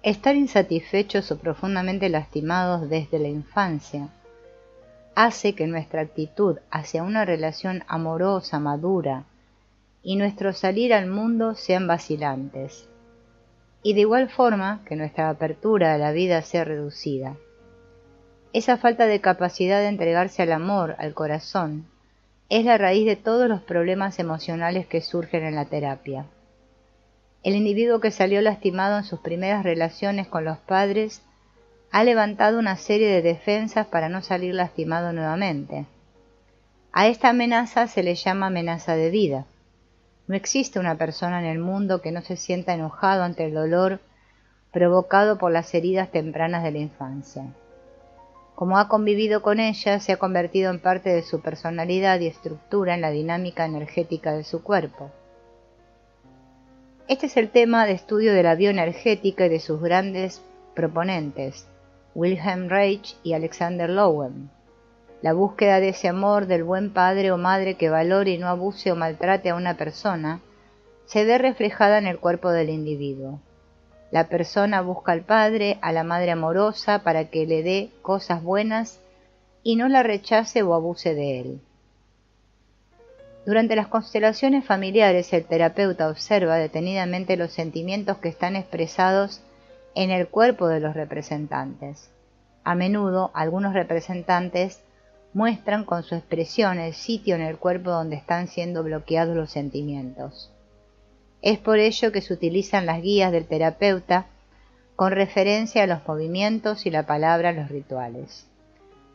Estar insatisfechos o profundamente lastimados desde la infancia hace que nuestra actitud hacia una relación amorosa, madura, y nuestro salir al mundo sean vacilantes, y de igual forma que nuestra apertura a la vida sea reducida. Esa falta de capacidad de entregarse al amor, al corazón, es la raíz de todos los problemas emocionales que surgen en la terapia. El individuo que salió lastimado en sus primeras relaciones con los padres ha levantado una serie de defensas para no salir lastimado nuevamente. A esta amenaza se le llama amenaza de vida. No existe una persona en el mundo que no se sienta enojado ante el dolor provocado por las heridas tempranas de la infancia. Como ha convivido con ella, se ha convertido en parte de su personalidad y estructura en la dinámica energética de su cuerpo. Este es el tema de estudio de la bioenergética y de sus grandes proponentes, Wilhelm Reich y Alexander Lowen. La búsqueda de ese amor del buen padre o madre que valore y no abuse o maltrate a una persona se ve reflejada en el cuerpo del individuo. La persona busca al padre, a la madre amorosa para que le dé cosas buenas y no la rechace o abuse de él. Durante las constelaciones familiares, el terapeuta observa detenidamente los sentimientos que están expresados en el cuerpo de los representantes. A menudo, algunos representantes muestran con su expresión el sitio en el cuerpo donde están siendo bloqueados los sentimientos. Es por ello que se utilizan las guías del terapeuta con referencia a los movimientos y la palabra en los rituales.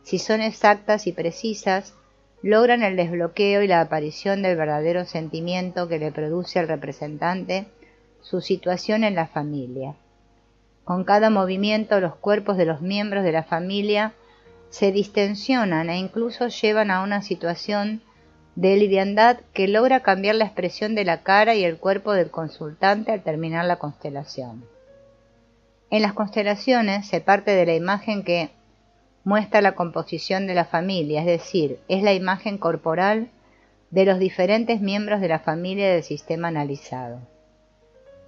Si son exactas y precisas, logran el desbloqueo y la aparición del verdadero sentimiento que le produce al representante su situación en la familia. Con cada movimiento, los cuerpos de los miembros de la familia se distensionan e incluso llevan a una situación de liviandad que logra cambiar la expresión de la cara y el cuerpo del consultante al terminar la constelación. En las constelaciones se parte de la imagen que muestra la composición de la familia, es decir, es la imagen corporal de los diferentes miembros de la familia del sistema analizado.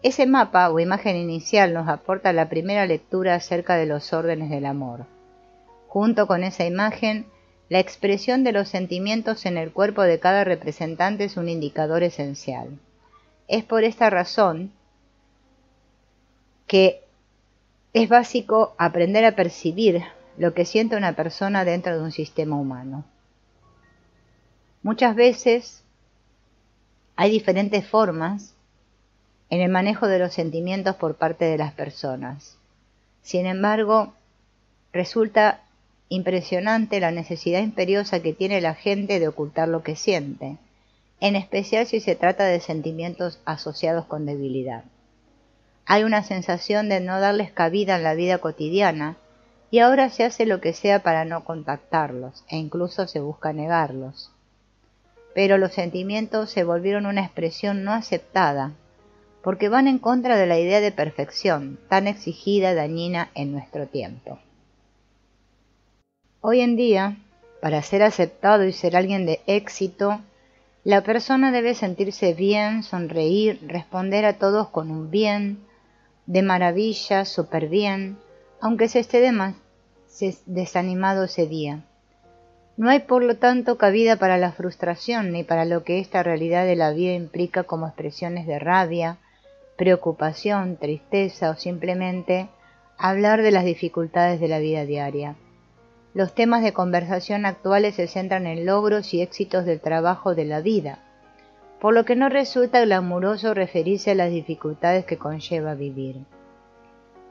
Ese mapa o imagen inicial nos aporta la primera lectura acerca de los órdenes del amor. Junto con esa imagen, la expresión de los sentimientos en el cuerpo de cada representante es un indicador esencial. Es por esta razón que es básico aprender a percibir lo que siente una persona dentro de un sistema humano. Muchas veces hay diferentes formas en el manejo de los sentimientos por parte de las personas. Sin embargo, resulta impresionante la necesidad imperiosa que tiene la gente de ocultar lo que siente, en especial si se trata de sentimientos asociados con debilidad. Hay una sensación de no darles cabida en la vida cotidiana y ahora se hace lo que sea para no contactarlos e incluso se busca negarlos. Pero los sentimientos se volvieron una expresión no aceptada porque van en contra de la idea de perfección tan exigida y dañina en nuestro tiempo. Hoy en día, para ser aceptado y ser alguien de éxito, la persona debe sentirse bien, sonreír, responder a todos con un bien, de maravilla, súper bien, aunque se esté desanimado ese día. No hay por lo tanto cabida para la frustración ni para lo que esta realidad de la vida implica como expresiones de rabia, preocupación, tristeza o simplemente hablar de las dificultades de la vida diaria. Los temas de conversación actuales se centran en logros y éxitos del trabajo de la vida, por lo que no resulta glamuroso referirse a las dificultades que conlleva vivir.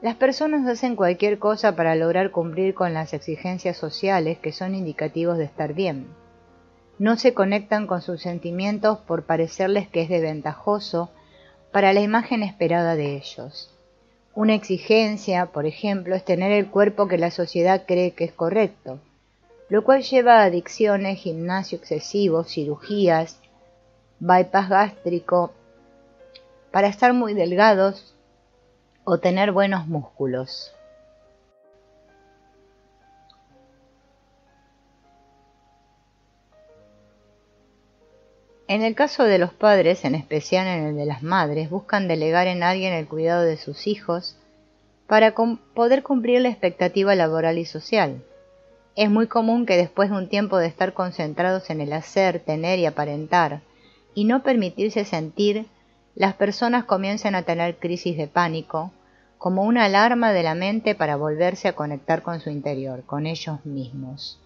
Las personas hacen cualquier cosa para lograr cumplir con las exigencias sociales que son indicativos de estar bien. No se conectan con sus sentimientos por parecerles que es desventajoso para la imagen esperada de ellos. Una exigencia, por ejemplo, es tener el cuerpo que la sociedad cree que es correcto, lo cual lleva a adicciones, gimnasio excesivo, cirugías, bypass gástrico, para estar muy delgados o tener buenos músculos. En el caso de los padres, en especial en el de las madres, buscan delegar en alguien el cuidado de sus hijos para poder cumplir la expectativa laboral y social. Es muy común que después de un tiempo de estar concentrados en el hacer, tener y aparentar, y no permitirse sentir, las personas comiencen a tener crisis de pánico, como una alarma de la mente para volverse a conectar con su interior, con ellos mismos.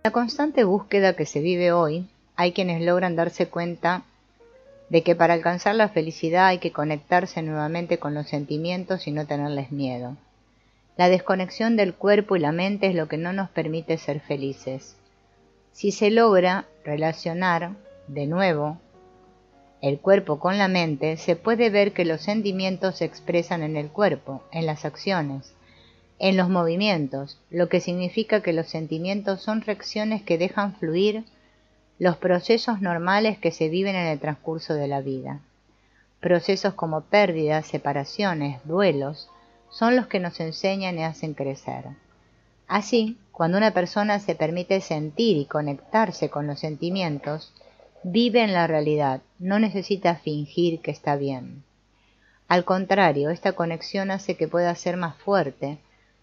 La constante búsqueda que se vive hoy, hay quienes logran darse cuenta de que para alcanzar la felicidad hay que conectarse nuevamente con los sentimientos y no tenerles miedo. La desconexión del cuerpo y la mente es lo que no nos permite ser felices. Si se logra relacionar, de nuevo, el cuerpo con la mente, se puede ver que los sentimientos se expresan en el cuerpo, en las acciones, en los movimientos, lo que significa que los sentimientos son reacciones que dejan fluir los procesos normales que se viven en el transcurso de la vida. Procesos como pérdidas, separaciones, duelos, son los que nos enseñan y hacen crecer. Así, cuando una persona se permite sentir y conectarse con los sentimientos, vive en la realidad, no necesita fingir que está bien. Al contrario, esta conexión hace que pueda ser más fuerte,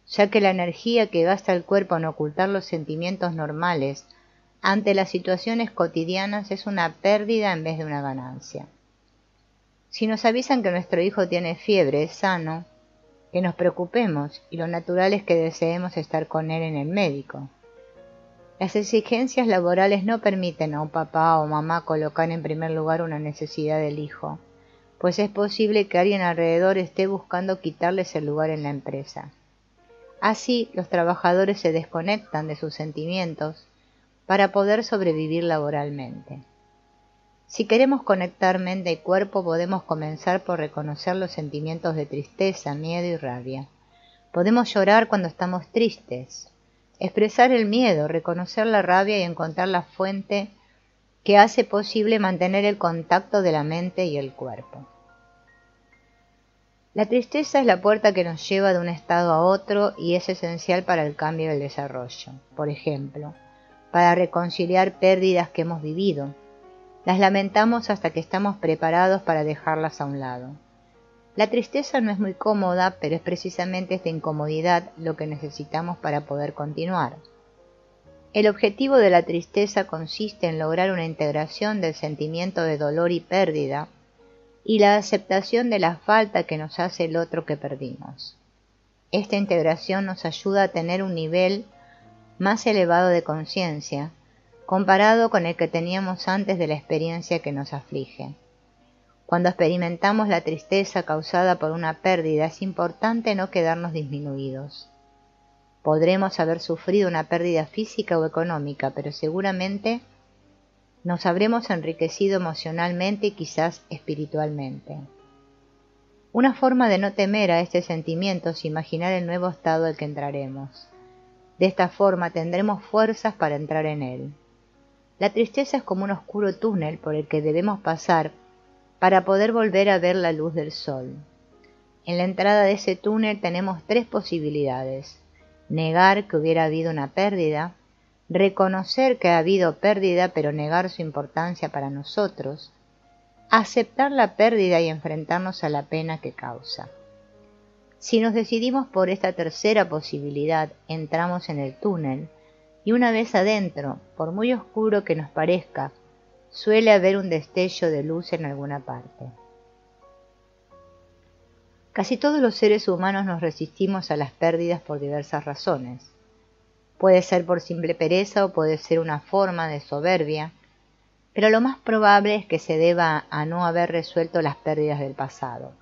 ya que la energía que gasta el cuerpo en ocultar los sentimientos normales ante las situaciones cotidianas es una pérdida en vez de una ganancia. Si nos avisan que nuestro hijo tiene fiebre, es sano que nos preocupemos y lo natural es que deseemos estar con él en el médico. Las exigencias laborales no permiten a un papá o mamá colocar en primer lugar una necesidad del hijo, pues es posible que alguien alrededor esté buscando quitarles el lugar en la empresa. Así, los trabajadores se desconectan de sus sentimientos para poder sobrevivir laboralmente. Si queremos conectar mente y cuerpo, podemos comenzar por reconocer los sentimientos de tristeza, miedo y rabia. Podemos llorar cuando estamos tristes, expresar el miedo, reconocer la rabia y encontrar la fuente que hace posible mantener el contacto de la mente y el cuerpo. La tristeza es la puerta que nos lleva de un estado a otro y es esencial para el cambio y el desarrollo. Por ejemplo, para reconciliar pérdidas que hemos vivido. Las lamentamos hasta que estamos preparados para dejarlas a un lado. La tristeza no es muy cómoda, pero es precisamente esta incomodidad lo que necesitamos para poder continuar. El objetivo de la tristeza consiste en lograr una integración del sentimiento de dolor y pérdida y la aceptación de la falta que nos hace el otro que perdimos. Esta integración nos ayuda a tener un nivel más elevado de conciencia, comparado con el que teníamos antes de la experiencia que nos aflige. Cuando experimentamos la tristeza causada por una pérdida, es importante no quedarnos disminuidos. Podremos haber sufrido una pérdida física o económica, pero seguramente nos habremos enriquecido emocionalmente y quizás espiritualmente. Una forma de no temer a este sentimiento es imaginar el nuevo estado al que entraremos. De esta forma tendremos fuerzas para entrar en él. La tristeza es como un oscuro túnel por el que debemos pasar para poder volver a ver la luz del sol. En la entrada de ese túnel tenemos tres posibilidades: negar que hubiera habido una pérdida, reconocer que ha habido pérdida pero negar su importancia para nosotros, aceptar la pérdida y enfrentarnos a la pena que causa. Si nos decidimos por esta tercera posibilidad, entramos en el túnel y una vez adentro, por muy oscuro que nos parezca, suele haber un destello de luz en alguna parte. Casi todos los seres humanos nos resistimos a las pérdidas por diversas razones. Puede ser por simple pereza o puede ser una forma de soberbia, pero lo más probable es que se deba a no haber resuelto las pérdidas del pasado.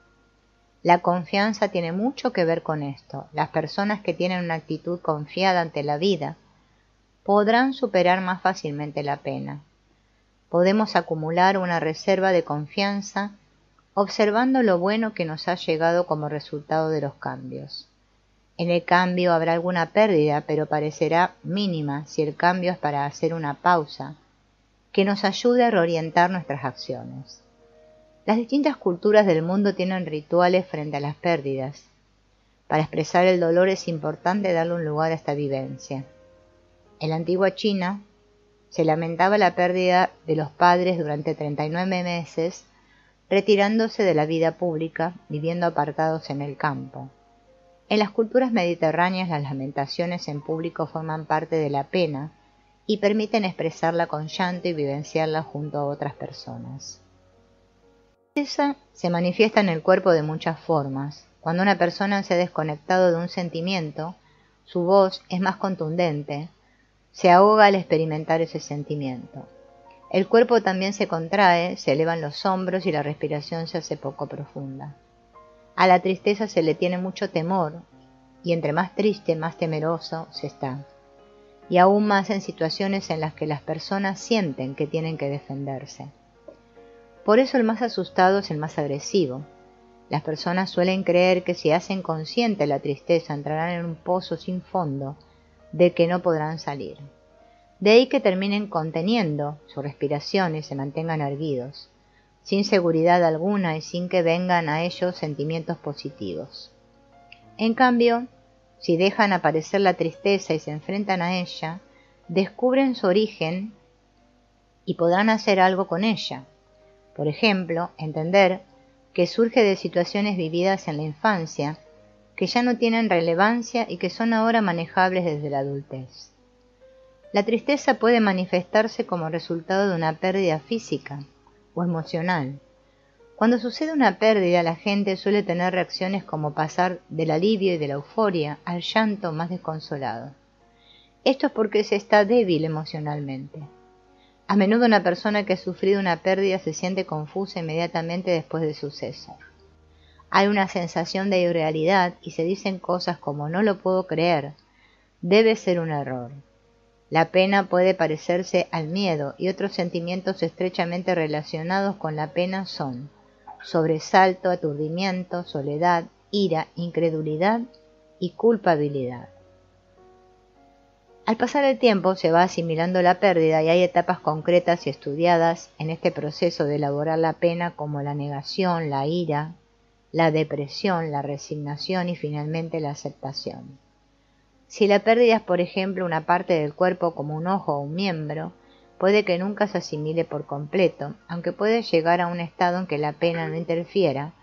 La confianza tiene mucho que ver con esto. Las personas que tienen una actitud confiada ante la vida podrán superar más fácilmente la pena. Podemos acumular una reserva de confianza observando lo bueno que nos ha llegado como resultado de los cambios. En el cambio habrá alguna pérdida, pero parecerá mínima si el cambio es para hacer una pausa que nos ayude a reorientar nuestras acciones. Las distintas culturas del mundo tienen rituales frente a las pérdidas. Para expresar el dolor es importante darle un lugar a esta vivencia. En la antigua China se lamentaba la pérdida de los padres durante 39 meses retirándose de la vida pública, viviendo apartados en el campo. En las culturas mediterráneas las lamentaciones en público forman parte de la pena y permiten expresarla con llanto y vivenciarla junto a otras personas. La tristeza se manifiesta en el cuerpo de muchas formas. Cuando una persona se ha desconectado de un sentimiento, su voz es más contundente, se ahoga al experimentar ese sentimiento. El cuerpo también se contrae, se elevan los hombros y la respiración se hace poco profunda. A la tristeza se le tiene mucho temor, y entre más triste, más temeroso se está, y aún más en situaciones en las que las personas sienten que tienen que defenderse. Por eso el más asustado es el más agresivo. Las personas suelen creer que si hacen consciente la tristeza entrarán en un pozo sin fondo del que no podrán salir. De ahí que terminen conteniendo su respiración y se mantengan erguidos, sin seguridad alguna y sin que vengan a ellos sentimientos positivos. En cambio, si dejan aparecer la tristeza y se enfrentan a ella, descubren su origen y podrán hacer algo con ella. Por ejemplo, entender que surge de situaciones vividas en la infancia, que ya no tienen relevancia y que son ahora manejables desde la adultez. La tristeza puede manifestarse como resultado de una pérdida física o emocional. Cuando sucede una pérdida, la gente suele tener reacciones como pasar del alivio y de la euforia al llanto más desconsolado. Esto es porque se está débil emocionalmente. A menudo una persona que ha sufrido una pérdida se siente confusa inmediatamente después del suceso. Hay una sensación de irrealidad y se dicen cosas como no lo puedo creer, debe ser un error. La pena puede parecerse al miedo y otros sentimientos estrechamente relacionados con la pena son sobresalto, aturdimiento, soledad, ira, incredulidad y culpabilidad. Al pasar el tiempo se va asimilando la pérdida y hay etapas concretas y estudiadas en este proceso de elaborar la pena como la negación, la ira, la depresión, la resignación y finalmente la aceptación. Si la pérdida es, por ejemplo, una parte del cuerpo como un ojo o un miembro, puede que nunca se asimile por completo, aunque puede llegar a un estado en que la pena no interfiera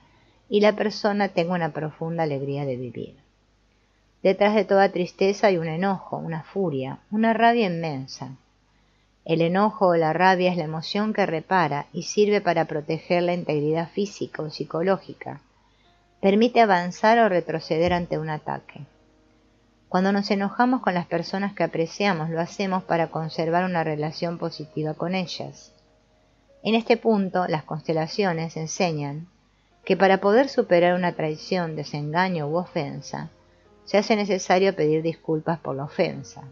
y la persona tenga una profunda alegría de vivir. Detrás de toda tristeza hay un enojo, una furia, una rabia inmensa. El enojo o la rabia es la emoción que repara y sirve para proteger la integridad física o psicológica. Permite avanzar o retroceder ante un ataque. Cuando nos enojamos con las personas que apreciamos, lo hacemos para conservar una relación positiva con ellas. En este punto, las constelaciones enseñan que para poder superar una traición, desengaño u ofensa, se hace necesario pedir disculpas por la ofensa.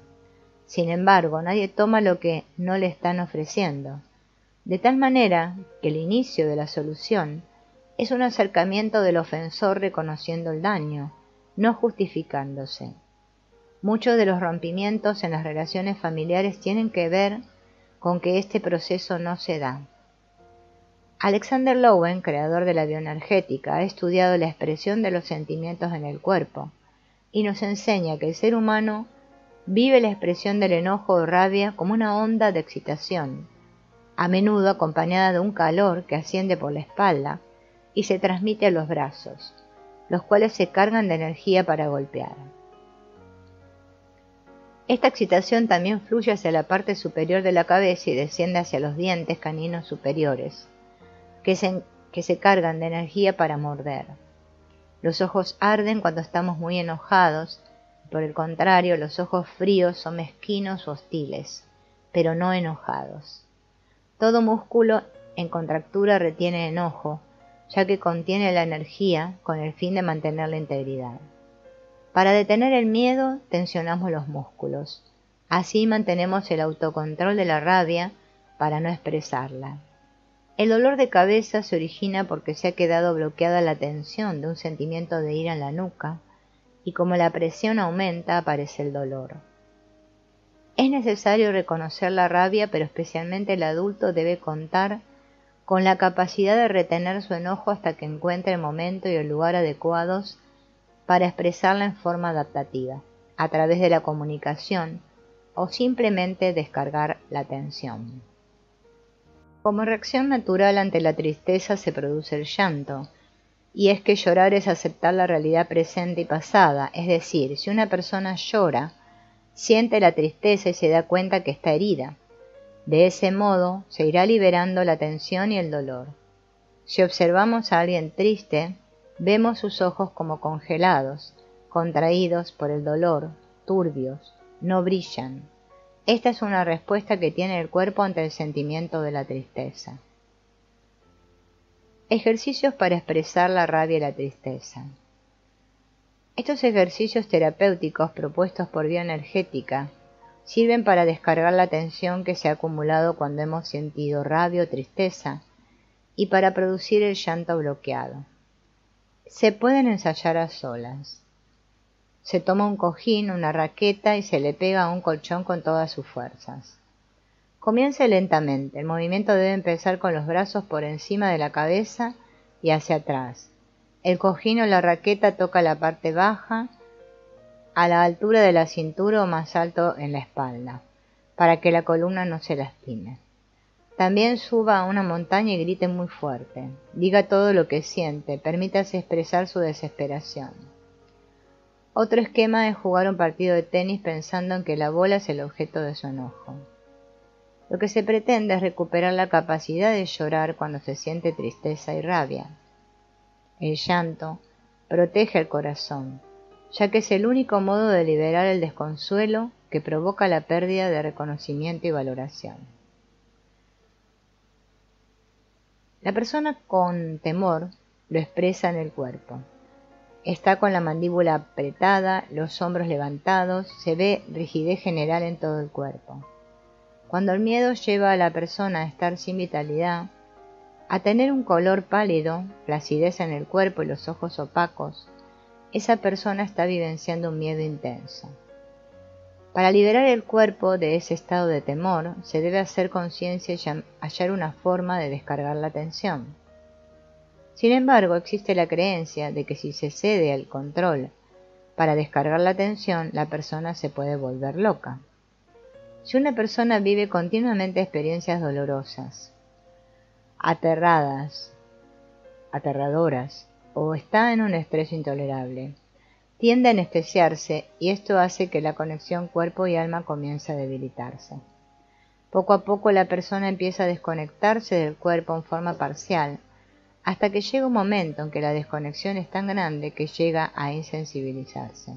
Sin embargo, nadie toma lo que no le están ofreciendo, de tal manera que el inicio de la solución es un acercamiento del ofensor reconociendo el daño, no justificándose. Muchos de los rompimientos en las relaciones familiares tienen que ver con que este proceso no se da. Alexander Lowen, creador de la bioenergética, ha estudiado la expresión de los sentimientos en el cuerpo y nos enseña que el ser humano vive la expresión del enojo o rabia como una onda de excitación, a menudo acompañada de un calor que asciende por la espalda y se transmite a los brazos, los cuales se cargan de energía para golpear. Esta excitación también fluye hacia la parte superior de la cabeza y desciende hacia los dientes caninos superiores, que se cargan de energía para morder. Los ojos arden cuando estamos muy enojados, y por el contrario, los ojos fríos son mezquinos o hostiles, pero no enojados. Todo músculo en contractura retiene enojo, ya que contiene la energía con el fin de mantener la integridad. Para detener el miedo, tensionamos los músculos. Así mantenemos el autocontrol de la rabia para no expresarla. El dolor de cabeza se origina porque se ha quedado bloqueada la tensión de un sentimiento de ira en la nuca, y como la presión aumenta, aparece el dolor. Es necesario reconocer la rabia, pero especialmente el adulto debe contar con la capacidad de retener su enojo hasta que encuentre el momento y el lugar adecuados para expresarla en forma adaptativa, a través de la comunicación o simplemente descargar la tensión. Como reacción natural ante la tristeza se produce el llanto, y es que llorar es aceptar la realidad presente y pasada, es decir, si una persona llora, siente la tristeza y se da cuenta que está herida. De ese modo se irá liberando la tensión y el dolor. Si observamos a alguien triste, vemos sus ojos como congelados, contraídos por el dolor, turbios, no brillan. Esta es una respuesta que tiene el cuerpo ante el sentimiento de la tristeza. Ejercicios para expresar la rabia y la tristeza. Estos ejercicios terapéuticos propuestos por bioenergética sirven para descargar la tensión que se ha acumulado cuando hemos sentido rabia o tristeza y para producir el llanto bloqueado. Se pueden ensayar a solas. Se toma un cojín, una raqueta y se le pega a un colchón con todas sus fuerzas. Comience lentamente. El movimiento debe empezar con los brazos por encima de la cabeza y hacia atrás. El cojín o la raqueta toca la parte baja, a la altura de la cintura o más alto en la espalda, para que la columna no se lastime. También suba a una montaña y grite muy fuerte. Diga todo lo que siente, permítase expresar su desesperación. Otro esquema es jugar un partido de tenis pensando en que la bola es el objeto de su enojo. Lo que se pretende es recuperar la capacidad de llorar cuando se siente tristeza y rabia. El llanto protege el corazón, ya que es el único modo de liberar el desconsuelo que provoca la pérdida de reconocimiento y valoración. La persona con temor lo expresa en el cuerpo. Está con la mandíbula apretada, los hombros levantados, se ve rigidez general en todo el cuerpo. Cuando el miedo lleva a la persona a estar sin vitalidad, a tener un color pálido, flacidez en el cuerpo y los ojos opacos, esa persona está vivenciando un miedo intenso. Para liberar el cuerpo de ese estado de temor, se debe hacer conciencia y hallar una forma de descargar la tensión. Sin embargo, existe la creencia de que si se cede al control para descargar la tensión, la persona se puede volver loca. Si una persona vive continuamente experiencias dolorosas, aterradoras, o está en un estrés intolerable, tiende a anestesiarse y esto hace que la conexión cuerpo y alma comience a debilitarse. Poco a poco la persona empieza a desconectarse del cuerpo en forma parcial, hasta que llega un momento en que la desconexión es tan grande que llega a insensibilizarse.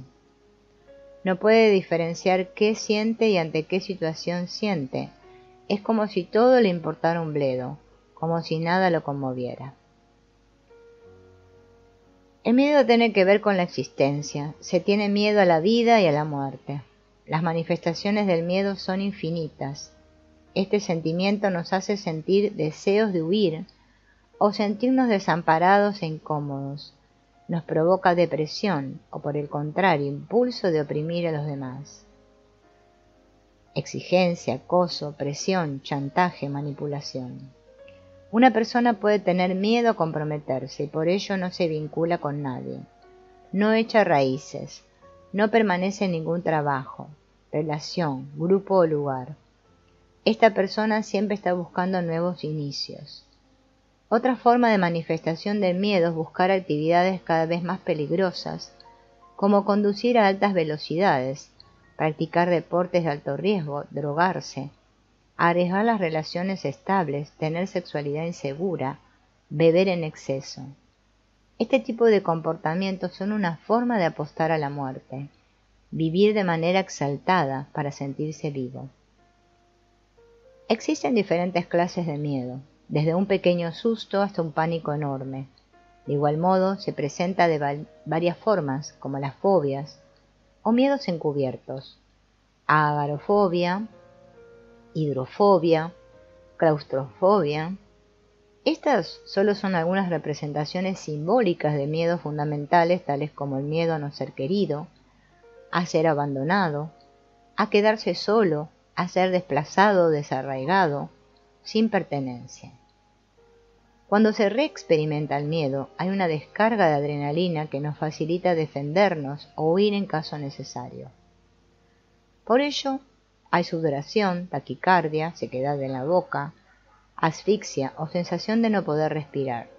No puede diferenciar qué siente y ante qué situación siente. Es como si todo le importara un bledo, como si nada lo conmoviera. El miedo tiene que ver con la existencia. Se tiene miedo a la vida y a la muerte. Las manifestaciones del miedo son infinitas. Este sentimiento nos hace sentir deseos de huir o sentirnos desamparados e incómodos. Nos provoca depresión o, por el contrario, impulso de oprimir a los demás. Exigencia, acoso, presión, chantaje, manipulación. Una persona puede tener miedo a comprometerse y por ello no se vincula con nadie. No echa raíces, no permanece en ningún trabajo, relación, grupo o lugar. Esta persona siempre está buscando nuevos inicios. Otra forma de manifestación del miedo es buscar actividades cada vez más peligrosas, como conducir a altas velocidades, practicar deportes de alto riesgo, drogarse, arriesgar las relaciones estables, tener sexualidad insegura, beber en exceso. Este tipo de comportamientos son una forma de apostar a la muerte, vivir de manera exaltada para sentirse vivo. Existen diferentes clases de miedo, desde un pequeño susto hasta un pánico enorme. De igual modo, se presenta de varias formas, como las fobias o miedos encubiertos, agarofobia, hidrofobia, claustrofobia. Estas solo son algunas representaciones simbólicas de miedos fundamentales tales como el miedo a no ser querido, a ser abandonado, a quedarse solo, a ser desplazado o desarraigado, sin pertenencia. Cuando se reexperimenta el miedo, hay una descarga de adrenalina que nos facilita defendernos o huir en caso necesario. Por ello, hay sudoración, taquicardia, sequedad en la boca, asfixia o sensación de no poder respirar,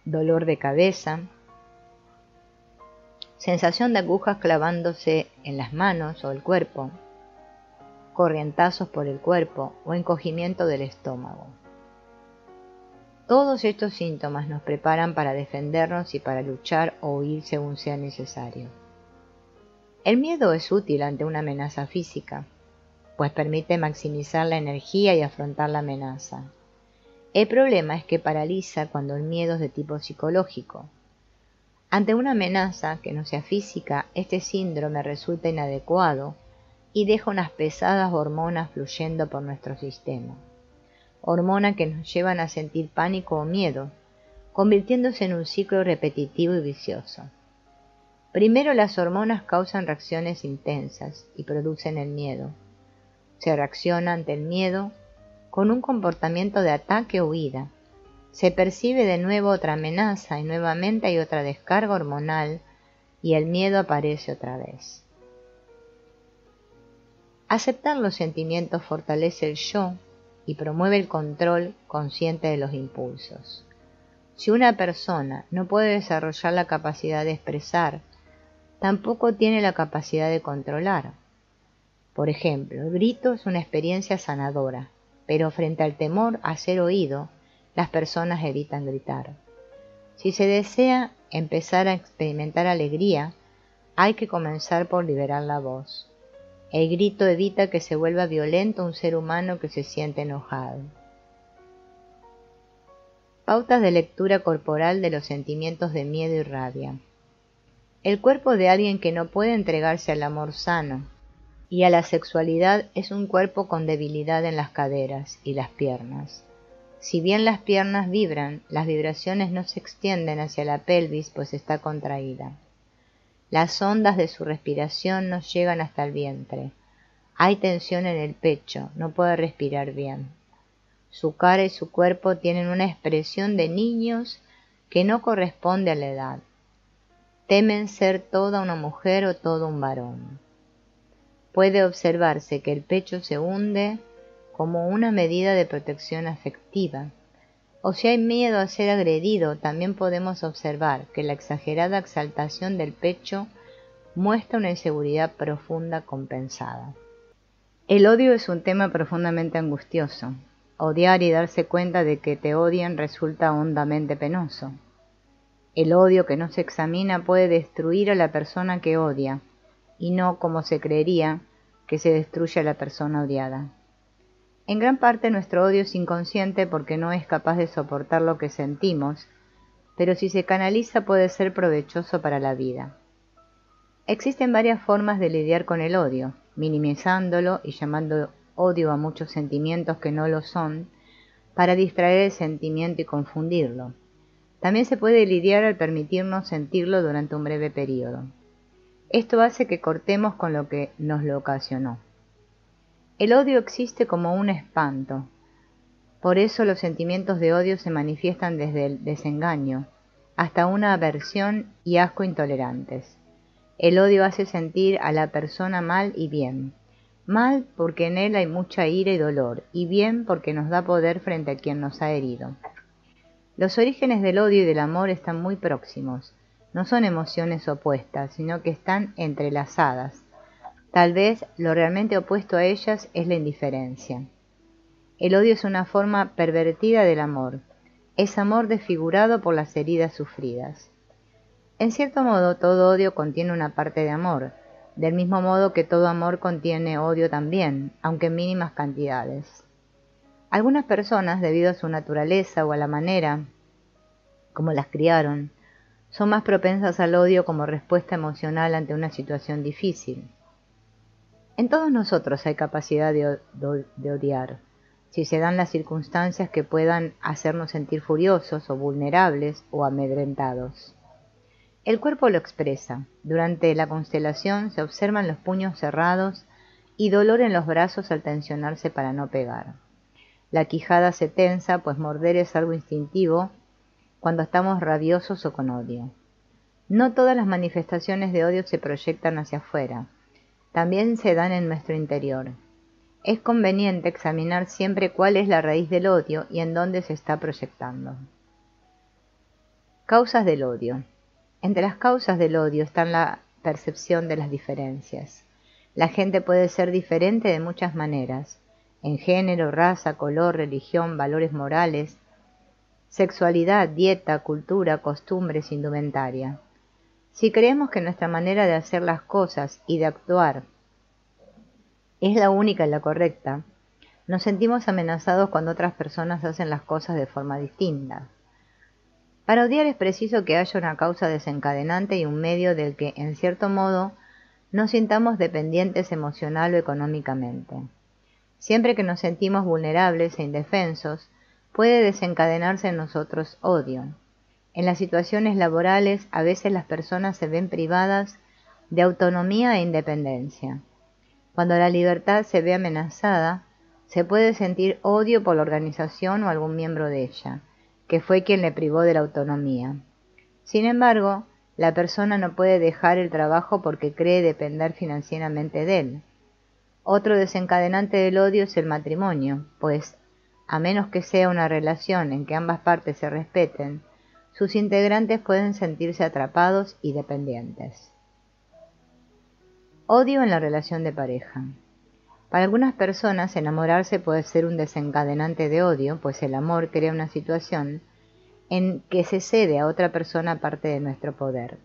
dolor de cabeza, sensación de agujas clavándose en las manos o el cuerpo, corrientazos por el cuerpo o encogimiento del estómago. Todos estos síntomas nos preparan para defendernos y para luchar o huir según sea necesario. El miedo es útil ante una amenaza física, pues permite maximizar la energía y afrontar la amenaza. El problema es que paraliza cuando el miedo es de tipo psicológico. Ante una amenaza que no sea física, este síndrome resulta inadecuado y deja unas pesadas hormonas fluyendo por nuestro sistema. Hormonas que nos llevan a sentir pánico o miedo, convirtiéndose en un ciclo repetitivo y vicioso. Primero las hormonas causan reacciones intensas y producen el miedo. Se reacciona ante el miedo con un comportamiento de ataque o huida. Se percibe de nuevo otra amenaza y nuevamente hay otra descarga hormonal y el miedo aparece otra vez. Aceptar los sentimientos fortalece el yo y promueve el control consciente de los impulsos. Si una persona no puede desarrollar la capacidad de expresar, tampoco tiene la capacidad de controlar. Por ejemplo, el grito es una experiencia sanadora, pero frente al temor a ser oído, las personas evitan gritar. Si se desea empezar a experimentar alegría, hay que comenzar por liberar la voz. El grito evita que se vuelva violento un ser humano que se siente enojado. Pautas de lectura corporal de los sentimientos de miedo y rabia. El cuerpo de alguien que no puede entregarse al amor sano y a la sexualidad es un cuerpo con debilidad en las caderas y las piernas. Si bien las piernas vibran, las vibraciones no se extienden hacia la pelvis pues está contraída. Las ondas de su respiración no llegan hasta el vientre. Hay tensión en el pecho, no puede respirar bien. Su cara y su cuerpo tienen una expresión de niños que no corresponde a la edad. Temen ser toda una mujer o todo un varón. Puede observarse que el pecho se hunde como una medida de protección afectiva. O si hay miedo a ser agredido, también podemos observar que la exagerada exaltación del pecho muestra una inseguridad profunda compensada. El odio es un tema profundamente angustioso. Odiar y darse cuenta de que te odian resulta hondamente penoso. El odio que no se examina puede destruir a la persona que odia, y no, como se creería, que se destruye a la persona odiada. En gran parte nuestro odio es inconsciente porque no es capaz de soportar lo que sentimos, pero si se canaliza puede ser provechoso para la vida. Existen varias formas de lidiar con el odio, minimizándolo y llamando odio a muchos sentimientos que no lo son, para distraer el sentimiento y confundirlo. También se puede lidiar al permitirnos sentirlo durante un breve periodo. Esto hace que cortemos con lo que nos lo ocasionó. El odio existe como un espanto. Por eso los sentimientos de odio se manifiestan desde el desengaño hasta una aversión y asco intolerantes. El odio hace sentir a la persona mal y bien. Mal porque en él hay mucha ira y dolor, y bien porque nos da poder frente a quien nos ha herido. Los orígenes del odio y del amor están muy próximos. No son emociones opuestas, sino que están entrelazadas. Tal vez lo realmente opuesto a ellas es la indiferencia. El odio es una forma pervertida del amor. Es amor desfigurado por las heridas sufridas. En cierto modo, todo odio contiene una parte de amor, del mismo modo que todo amor contiene odio también, aunque en mínimas cantidades. Algunas personas, debido a su naturaleza o a la manera como las criaron, son más propensas al odio como respuesta emocional ante una situación difícil. En todos nosotros hay capacidad de odiar, si se dan las circunstancias que puedan hacernos sentir furiosos o vulnerables o amedrentados. El cuerpo lo expresa. Durante la constelación se observan los puños cerrados y dolor en los brazos al tensionarse para no pegar. La quijada se tensa, pues morder es algo instintivo cuando estamos rabiosos o con odio. No todas las manifestaciones de odio se proyectan hacia afuera, también se dan en nuestro interior. es conveniente examinar siempre cuál es la raíz del odio y en dónde se está proyectando. Causas del odio. Entre las causas del odio están la percepción de las diferencias. La gente puede ser diferente de muchas maneras, en género, raza, color, religión, valores morales, sexualidad, dieta, cultura, costumbres, indumentaria. Si creemos que nuestra manera de hacer las cosas y de actuar es la única y la correcta, nos sentimos amenazados cuando otras personas hacen las cosas de forma distinta. Para odiar es preciso que haya una causa desencadenante y un medio del que, en cierto modo, nos sintamos dependientes emocional o económicamente. Siempre que nos sentimos vulnerables e indefensos, puede desencadenarse en nosotros odio. En las situaciones laborales, a veces las personas se ven privadas de autonomía e independencia. Cuando la libertad se ve amenazada, se puede sentir odio por la organización o algún miembro de ella, que fue quien le privó de la autonomía. Sin embargo, la persona no puede dejar el trabajo porque cree depender financieramente de él. Otro desencadenante del odio es el matrimonio, pues, a menos que sea una relación en que ambas partes se respeten, sus integrantes pueden sentirse atrapados y dependientes. Odio en la relación de pareja. Para algunas personas, enamorarse puede ser un desencadenante de odio, pues el amor crea una situación en que se cede a otra persona parte de nuestro poder.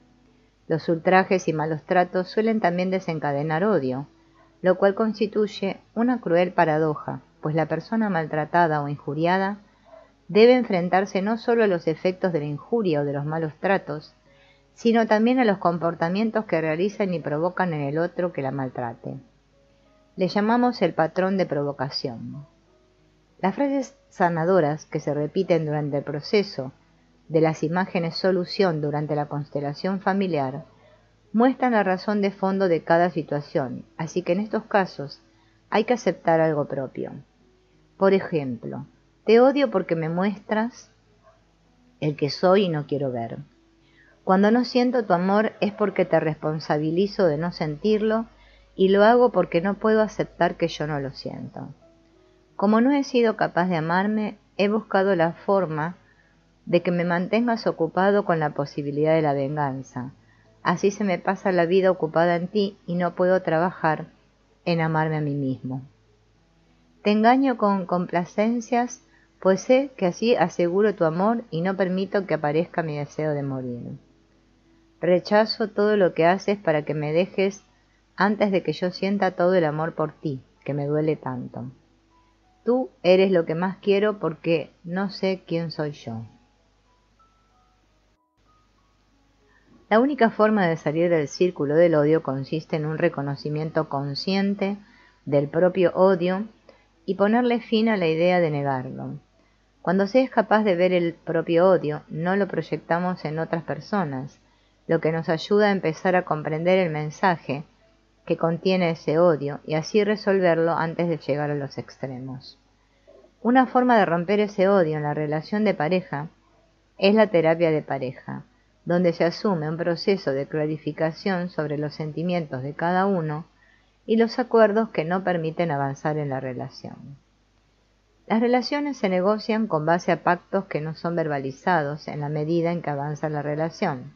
Los ultrajes y malos tratos suelen también desencadenar odio, lo cual constituye una cruel paradoja, pues la persona maltratada o injuriada debe enfrentarse no solo a los efectos de la injuria o de los malos tratos, sino también a los comportamientos que realizan y provocan en el otro que la maltrate. Le llamamos el patrón de provocación. Las frases sanadoras que se repiten durante el proceso de las imágenes solución durante la constelación familiar muestran la razón de fondo de cada situación, así que en estos casos hay que aceptar algo propio. Por ejemplo, te odio porque me muestras el que soy y no quiero ver. Cuando no siento tu amor es porque te responsabilizo de no sentirlo y lo hago porque no puedo aceptar que yo no lo siento. Como no he sido capaz de amarme, he buscado la forma de que me mantengas ocupado con la posibilidad de la venganza. Así se me pasa la vida ocupada en ti y no puedo trabajar en amarme a mí mismo. Te engaño con complacencias, pues sé que así aseguro tu amor y no permito que aparezca mi deseo de morir. Rechazo todo lo que haces para que me dejes antes de que yo sienta todo el amor por ti, que me duele tanto. Tú eres lo que más quiero porque no sé quién soy yo. La única forma de salir del círculo del odio consiste en un reconocimiento consciente del propio odio y ponerle fin a la idea de negarlo. Cuando se es capaz de ver el propio odio, no lo proyectamos en otras personas, lo que nos ayuda a empezar a comprender el mensaje que contiene ese odio y así resolverlo antes de llegar a los extremos. Una forma de romper ese odio en la relación de pareja es la terapia de pareja, donde se asume un proceso de clarificación sobre los sentimientos de cada uno y los acuerdos que no permiten avanzar en la relación. Las relaciones se negocian con base a pactos que no son verbalizados en la medida en que avanza la relación.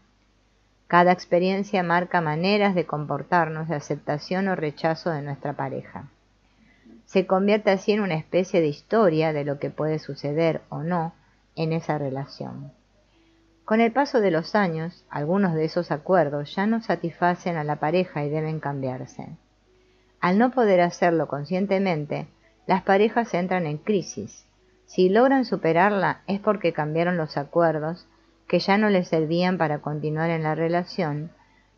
Cada experiencia marca maneras de comportarnos de aceptación o rechazo de nuestra pareja. Se convierte así en una especie de historia de lo que puede suceder o no en esa relación. Con el paso de los años, algunos de esos acuerdos ya no satisfacen a la pareja y deben cambiarse. Al no poder hacerlo conscientemente, las parejas entran en crisis. Si logran superarla es porque cambiaron los acuerdos que ya no les servían para continuar en la relación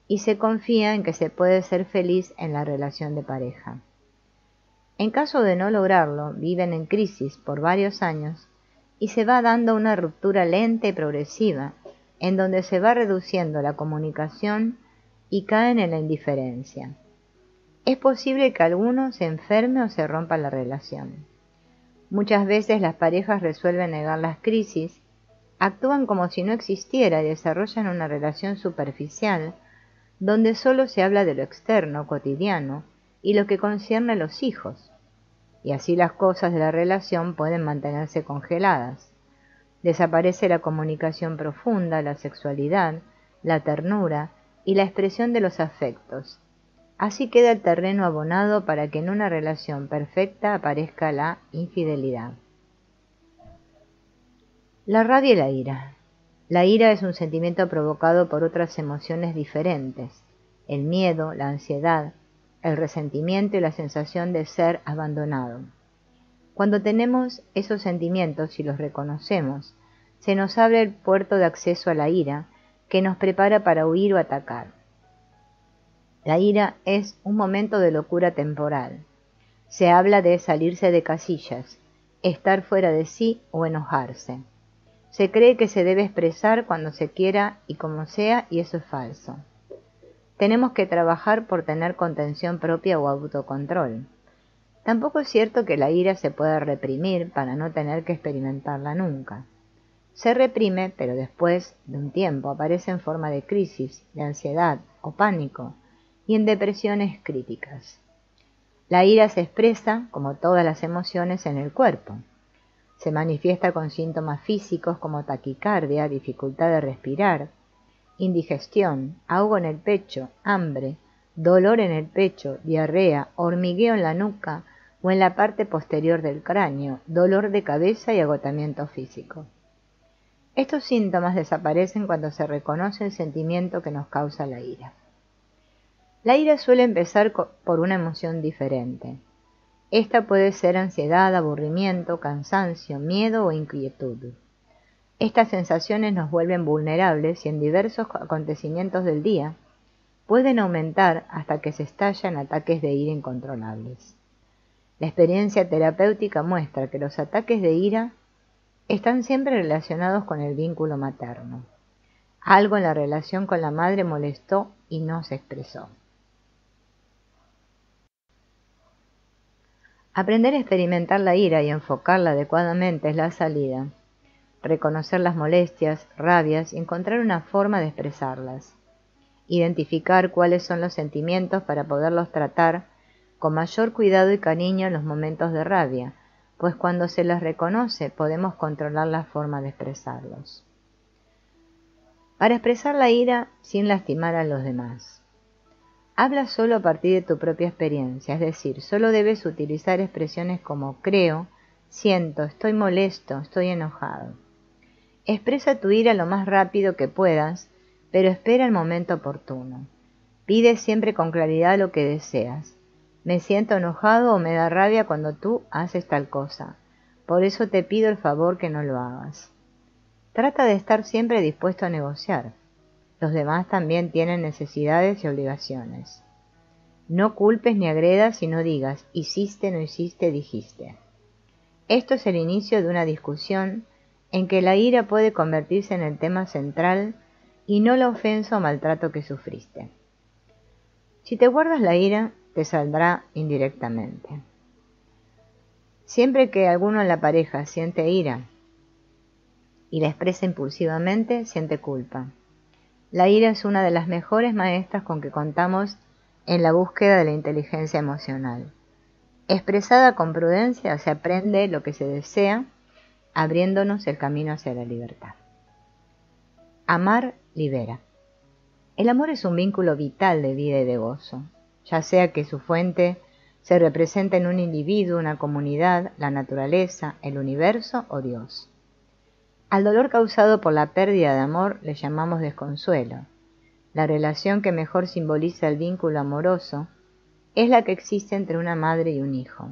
y se confía en que se puede ser feliz en la relación de pareja. En caso de no lograrlo, viven en crisis por varios años y se va dando una ruptura lenta y progresiva, en donde se va reduciendo la comunicación y caen en la indiferencia. Es posible que alguno se enferme o se rompa la relación. Muchas veces las parejas resuelven negar las crisis, actúan como si no existiera y desarrollan una relación superficial, donde solo se habla de lo externo, cotidiano, y lo que concierne a los hijos. y así las cosas de la relación pueden mantenerse congeladas. Desaparece la comunicación profunda, la sexualidad, la ternura y la expresión de los afectos. Así queda el terreno abonado para que en una relación perfecta aparezca la infidelidad. La rabia y la ira. La ira es un sentimiento provocado por otras emociones diferentes: el miedo, la ansiedad, el resentimiento y la sensación de ser abandonado. Cuando tenemos esos sentimientos y los reconocemos, se nos abre el puerto de acceso a la ira, que nos prepara para huir o atacar. La ira es un momento de locura temporal. Se habla de salirse de casillas, estar fuera de sí o enojarse. Se cree que se debe expresar cuando se quiera y como sea, y eso es falso. Tenemos que trabajar por tener contención propia o autocontrol. Tampoco es cierto que la ira se pueda reprimir para no tener que experimentarla nunca. Se reprime, pero después de un tiempo aparece en forma de crisis, de ansiedad o pánico, y en depresiones críticas. La ira se expresa, como todas las emociones, en el cuerpo. Se manifiesta con síntomas físicos como taquicardia, dificultad de respirar, indigestión, ahogo en el pecho, hambre, dolor en el pecho, diarrea, hormigueo en la nuca o en la parte posterior del cráneo, dolor de cabeza y agotamiento físico. Estos síntomas desaparecen cuando se reconoce el sentimiento que nos causa la ira. La ira suele empezar por una emoción diferente. Esta puede ser ansiedad, aburrimiento, cansancio, miedo o inquietud. Estas sensaciones nos vuelven vulnerables y en diversos acontecimientos del día pueden aumentar hasta que se estallan ataques de ira incontrolables. La experiencia terapéutica muestra que los ataques de ira están siempre relacionados con el vínculo materno. Algo en la relación con la madre molestó y no se expresó. Aprender a experimentar la ira y enfocarla adecuadamente es la salida. Reconocer las molestias, rabias y encontrar una forma de expresarlas. Identificar cuáles son los sentimientos para poderlos tratar con mayor cuidado y cariño en los momentos de rabia, pues cuando se los reconoce podemos controlar la forma de expresarlos. Para expresar la ira sin lastimar a los demás. Habla solo a partir de tu propia experiencia, es decir, solo debes utilizar expresiones como creo, siento, estoy molesto, estoy enojado. Expresa tu ira lo más rápido que puedas, pero espera el momento oportuno. Pide siempre con claridad lo que deseas. Me siento enojado o me da rabia cuando tú haces tal cosa. Por eso te pido el favor que no lo hagas. Trata de estar siempre dispuesto a negociar. Los demás también tienen necesidades y obligaciones. No culpes ni agredas, sino digas, hiciste, no hiciste, dijiste. Esto es el inicio de una discusión en que la ira puede convertirse en el tema central y no la ofensa o maltrato que sufriste. Si te guardas la ira, te saldrá indirectamente. Siempre que alguno en la pareja siente ira y la expresa impulsivamente, siente culpa. La ira es una de las mejores maestras con que contamos en la búsqueda de la inteligencia emocional. Expresada con prudencia se aprende lo que se desea, abriéndonos el camino hacia la libertad. Amar libera. El amor es un vínculo vital de vida y de gozo, ya sea que su fuente se represente en un individuo, una comunidad, la naturaleza, el universo o Dios. Al dolor causado por la pérdida de amor le llamamos desconsuelo. La relación que mejor simboliza el vínculo amoroso es la que existe entre una madre y un hijo.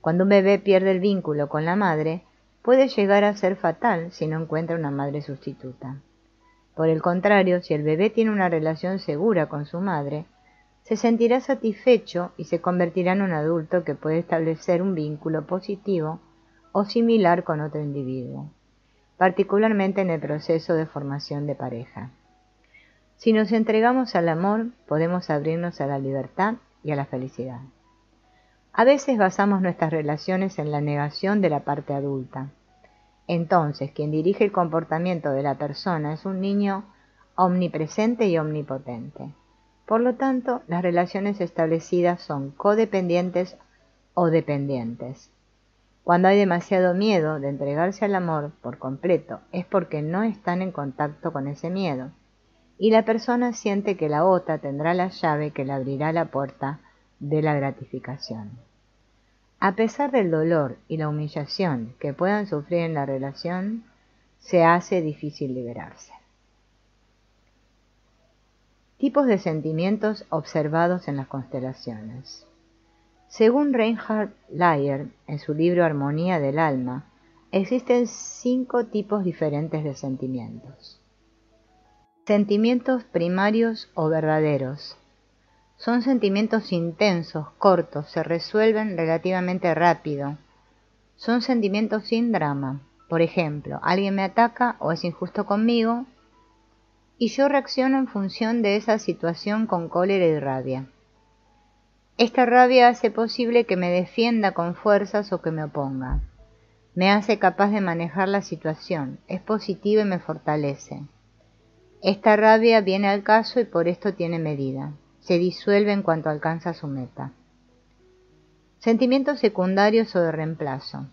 Cuando un bebé pierde el vínculo con la madre, puede llegar a ser fatal si no encuentra una madre sustituta. Por el contrario, si el bebé tiene una relación segura con su madre, se sentirá satisfecho y se convertirá en un adulto que puede establecer un vínculo positivo o similar con otro individuo, particularmente en el proceso de formación de pareja. Si nos entregamos al amor, podemos abrirnos a la libertad y a la felicidad. A veces basamos nuestras relaciones en la negación de la parte adulta. Entonces, quien dirige el comportamiento de la persona es un niño omnipresente y omnipotente. Por lo tanto, las relaciones establecidas son codependientes o dependientes. Cuando hay demasiado miedo de entregarse al amor por completo, es porque no están en contacto con ese miedo, y la persona siente que la otra tendrá la llave que le abrirá la puerta de la gratificación. A pesar del dolor y la humillación que puedan sufrir en la relación, se hace difícil liberarse. Tipos de sentimientos observados en las constelaciones. Según Reinhard Layer, en su libro Armonía del Alma, existen 5 tipos diferentes de sentimientos. Sentimientos primarios o verdaderos. Son sentimientos intensos, cortos, se resuelven relativamente rápido. Son sentimientos sin drama. Por ejemplo, alguien me ataca o es injusto conmigo y yo reacciono en función de esa situación con cólera y rabia. Esta rabia hace posible que me defienda con fuerzas o que me oponga. Me hace capaz de manejar la situación, es positiva y me fortalece. Esta rabia viene al caso y por esto tiene medida. Se disuelve en cuanto alcanza su meta. Sentimientos secundarios o de reemplazo.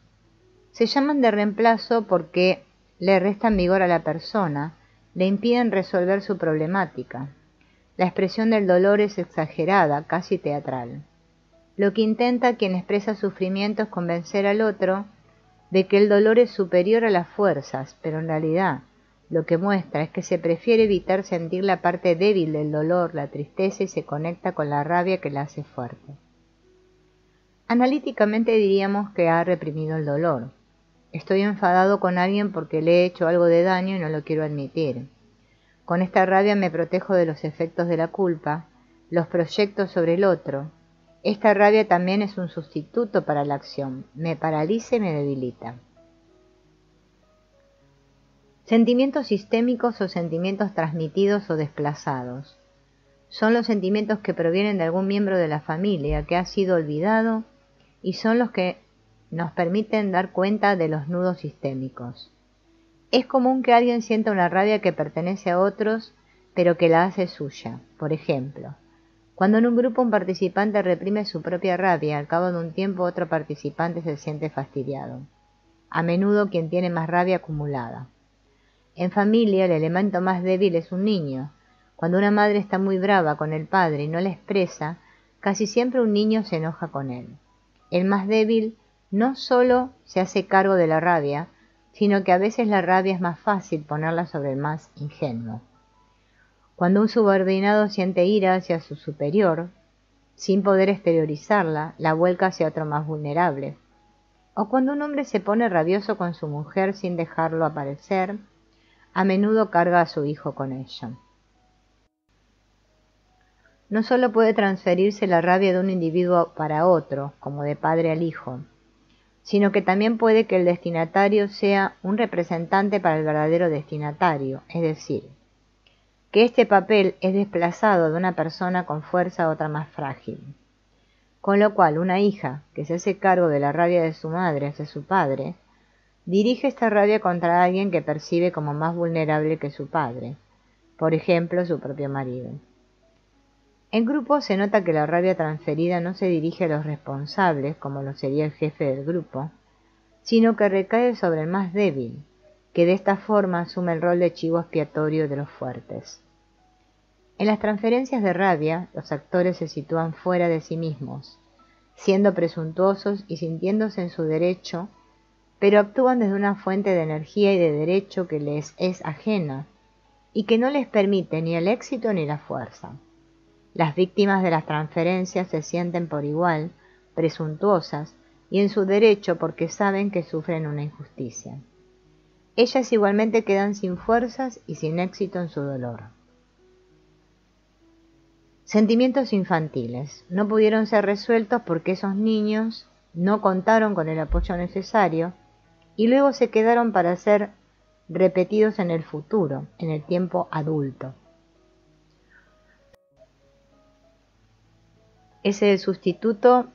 Se llaman de reemplazo porque le restan vigor a la persona, le impiden resolver su problemática. La expresión del dolor es exagerada, casi teatral. Lo que intenta quien expresa sufrimiento es convencer al otro de que el dolor es superior a las fuerzas, pero en realidad lo que muestra es que se prefiere evitar sentir la parte débil del dolor, la tristeza, y se conecta con la rabia que la hace fuerte. Analíticamente diríamos que ha reprimido el dolor. Estoy enfadado con alguien porque le he hecho algo de daño y no lo quiero admitir. Con esta rabia me protejo de los efectos de la culpa, los proyecto sobre el otro. Esta rabia también es un sustituto para la acción, me paraliza y me debilita. Sentimientos sistémicos o sentimientos transmitidos o desplazados. Son los sentimientos que provienen de algún miembro de la familia que ha sido olvidado y son los que nos permiten dar cuenta de los nudos sistémicos. Es común que alguien sienta una rabia que pertenece a otros, pero que la hace suya. Por ejemplo, cuando en un grupo un participante reprime su propia rabia, al cabo de un tiempo otro participante se siente fastidiado. A menudo quien tiene más rabia acumulada. En familia, el elemento más débil es un niño. Cuando una madre está muy brava con el padre y no la expresa, casi siempre un niño se enoja con él. El más débil no solo se hace cargo de la rabia, sino que a veces la rabia es más fácil ponerla sobre el más ingenuo. Cuando un subordinado siente ira hacia su superior, sin poder exteriorizarla, la vuelca hacia otro más vulnerable. O cuando un hombre se pone rabioso con su mujer sin dejarlo aparecer, a menudo carga a su hijo con ella. No solo puede transferirse la rabia de un individuo para otro, como de padre al hijo, sino que también puede que el destinatario sea un representante para el verdadero destinatario, es decir, que este papel es desplazado de una persona con fuerza a otra más frágil. Con lo cual, una hija que se hace cargo de la rabia de su madre hacia su padre, dirige esta rabia contra alguien que percibe como más vulnerable que su padre, por ejemplo, su propio marido. En grupo se nota que la rabia transferida no se dirige a los responsables, como lo sería el jefe del grupo, sino que recae sobre el más débil, que de esta forma asume el rol de chivo expiatorio de los fuertes. En las transferencias de rabia, los actores se sitúan fuera de sí mismos, siendo presuntuosos y sintiéndose en su derecho, pero actúan desde una fuente de energía y de derecho que les es ajena y que no les permite ni el éxito ni la fuerza. Las víctimas de las transferencias se sienten por igual presuntuosas y en su derecho porque saben que sufren una injusticia. Ellas igualmente quedan sin fuerzas y sin éxito en su dolor. Sentimientos infantiles. No pudieron ser resueltos porque esos niños no contaron con el apoyo necesario y luego se quedaron para ser repetidos en el futuro, en el tiempo adulto. Es el sustituto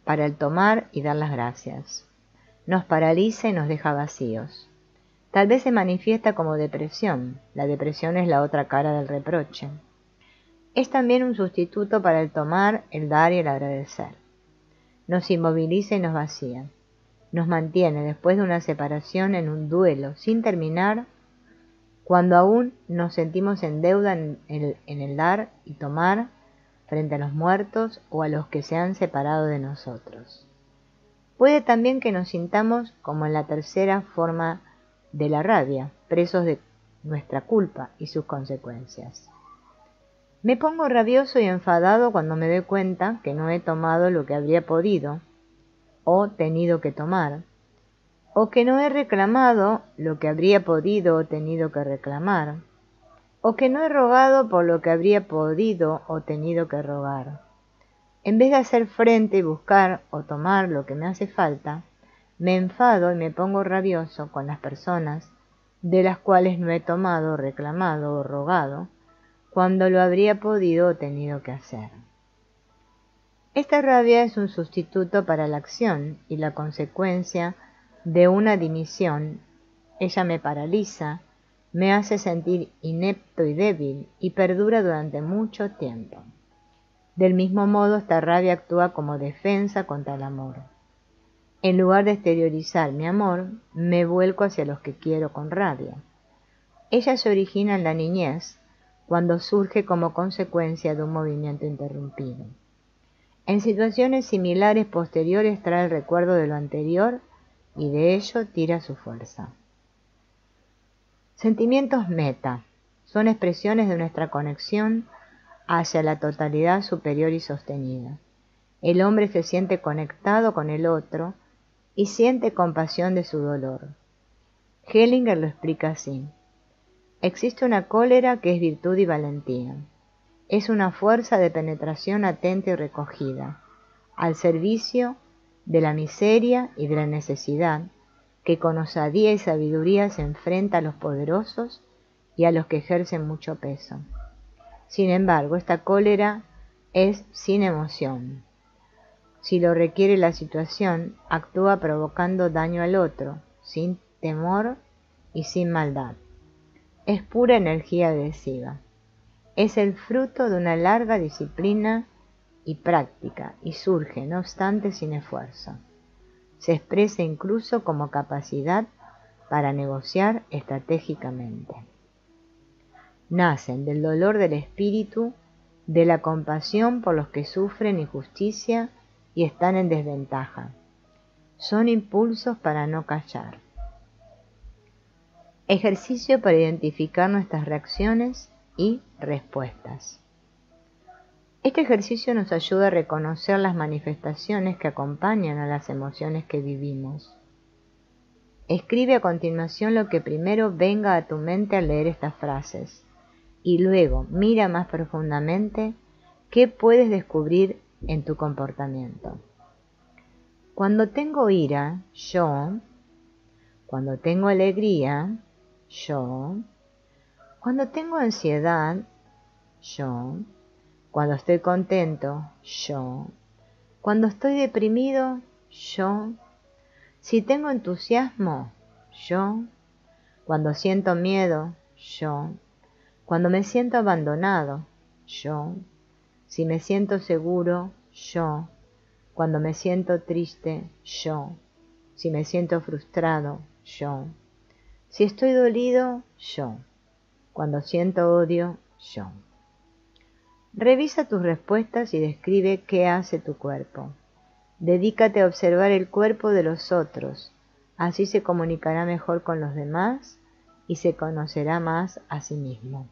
para el tomar y dar las gracias. Nos paraliza y nos deja vacíos. Tal vez se manifiesta como depresión. La depresión es la otra cara del reproche. Es también un sustituto para el tomar, el dar y el agradecer. nos inmoviliza y nos vacía. Nos mantiene después de una separación en un duelo sin terminar, cuando aún nos sentimos en deuda en el dar y tomar frente a los muertos o a los que se han separado de nosotros. Puede también que nos sintamos como en la tercera forma de la rabia, presos de nuestra culpa y sus consecuencias. Me pongo rabioso y enfadado cuando me doy cuenta que no he tomado lo que habría podido o tenido que tomar, o que no he reclamado lo que habría podido o tenido que reclamar, o que no he rogado por lo que habría podido o tenido que rogar. En vez de hacer frente y buscar o tomar lo que me hace falta, me enfado y me pongo rabioso con las personas de las cuales no he tomado, reclamado o rogado, cuando lo habría podido o tenido que hacer. Esta rabia es un sustituto para la acción y la consecuencia de una dimisión. Ella me paraliza, me hace sentir inepto y débil y perdura durante mucho tiempo. Del mismo modo, esta rabia actúa como defensa contra el amor. En lugar de exteriorizar mi amor, me vuelco hacia los que quiero con rabia. Ella se origina en la niñez, cuando surge como consecuencia de un movimiento interrumpido. En situaciones similares posteriores trae el recuerdo de lo anterior y de ello tira su fuerza. Sentimientos meta son expresiones de nuestra conexión hacia la totalidad superior y sostenida. El hombre se siente conectado con el otro y siente compasión de su dolor. Hellinger lo explica así. Existe una cólera que es virtud y valentía. Es una fuerza de penetración atenta y recogida, al servicio de la miseria y de la necesidad, que con osadía y sabiduría se enfrenta a los poderosos y a los que ejercen mucho peso. Sin embargo, esta cólera es sin emoción. Si lo requiere la situación, actúa provocando daño al otro, sin temor y sin maldad. Es pura energía adhesiva. Es el fruto de una larga disciplina y práctica y surge, no obstante, sin esfuerzo. Se expresa incluso como capacidad para negociar estratégicamente. Nacen del dolor del espíritu, de la compasión por los que sufren injusticia y están en desventaja. Son impulsos para no callar. Ejercicio para identificar nuestras reacciones y respuestas. Este ejercicio nos ayuda a reconocer las manifestaciones que acompañan a las emociones que vivimos. Escribe a continuación lo que primero venga a tu mente al leer estas frases y luego mira más profundamente qué puedes descubrir en tu comportamiento. Cuando tengo ira, yo. Cuando tengo alegría, yo. Cuando tengo ansiedad, yo. Cuando estoy contento, yo. Cuando estoy deprimido, yo. Si tengo entusiasmo, yo. Cuando siento miedo, yo. Cuando me siento abandonado, yo. Si me siento seguro, yo. Cuando me siento triste, yo. Si me siento frustrado, yo. Si estoy dolido, yo. Cuando siento odio, yo. Revisa tus respuestas y describe qué hace tu cuerpo. Dedícate a observar el cuerpo de los otros, así se comunicará mejor con los demás y se conocerá más a sí mismo.